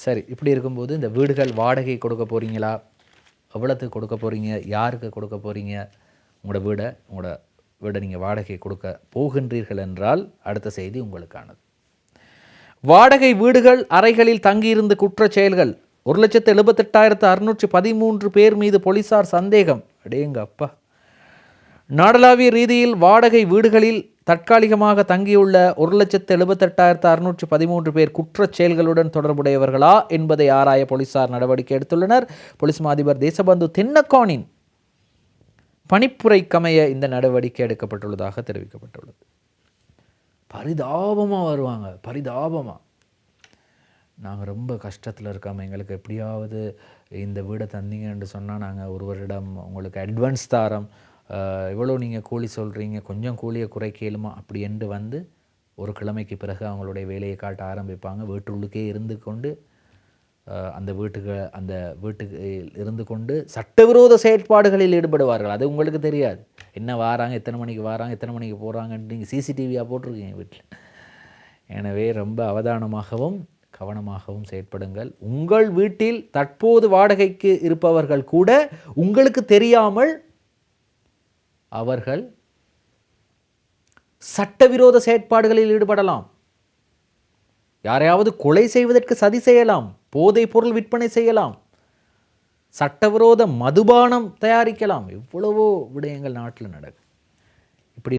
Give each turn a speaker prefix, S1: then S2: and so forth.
S1: சரி, இப்படி இருக்கும்போது இந்த வீடுகள் வாடகை கொடுக்க போகிறீங்களா? எவ்வளோத்துக்கு கொடுக்க போகிறீங்க? யாருக்கு கொடுக்க போகிறீங்க? உங்களோட வீடை நீங்கள் வாடகை கொடுக்க போகின்றீர்கள் என்றால் அடுத்த செய்தி உங்களுக்கானது. வாடகை வீடுகள் அறைகளில் தங்கியிருந்து குற்றச் செயல்கள் 1,78,613 பேர் மீது போலீசார் சந்தேகம். அடேங்க அப்பா. நாடளாவிய ரீதியில் வாடகை வீடுகளில் தற்காலிகமாக தங்கியுள்ள 1,78,613 பேர் குற்றச் செயல்களுடன் தொடர்புடையவர்களா என்பதை ஆராய போலீசார் நடவடிக்கை எடுத்துள்ளனர். போலீஸ் அதிபர் தேசபந்து தென்னக்கோனின் பணிப்புரைக்கமைய இந்த நடவடிக்கை எடுக்கப்பட்டுள்ளதாக தெரிவிக்கப்பட்டுள்ளது. பரிதாபமாக வருவாங்க, பரிதாபமாக. நாங்கள் ரொம்ப கஷ்டத்தில் இருக்காமல் எங்களுக்கு எப்படியாவது இந்த வீடை தந்தீங்கன்னு சொன்னால் நாங்கள் ஒருவரிடம் உங்களுக்கு அட்வான்ஸ் தாரோம், இவ்வளோ நீங்கள் கூலி சொல்கிறீங்க, கொஞ்சம் கூலியை குறைக்கலுமா அப்படி என்று வந்து ஒரு கிழமைக்கு பிறகு அவங்களுடைய வேலையை காட்ட ஆரம்பிப்பாங்க. வீட்டுள்ளுக்கே இருந்து கொண்டு அந்த வீட்டுக்கு இருந்து கொண்டு சட்டவிரோத செயற்பாடுகளில் ஈடுபடுவார்கள். அது உங்களுக்கு தெரியாது. என்ன வாராங்க, எத்தனை மணிக்கு வாராங்க, எத்தனை மணிக்கு போகிறாங்கன்ட்டு நீங்கள் சிசிடிவியாக போட்டிருக்கீங்க வீட்டில். எனவே ரொம்ப அவதானமாகவும் கவனமாகவும் செயற்படுங்கள். உங்கள் வீட்டில் தற்போது வாடகைக்கு இருப்பவர்கள் கூட உங்களுக்கு தெரியாமல் அவர்கள் சட்டவிரோத செயற்பாடுகளில் ஈடுபடலாம். யாரையாவது கொலை செய்வதற்கு சதி செய்யலாம், போதைப் பொருள் விற்பனை செய்யலாம், சட்டவிரோத மதுபானம் தயாரிக்கலாம். எவ்வளவோ விடயங்கள் நாட்டில் நடக்கும்.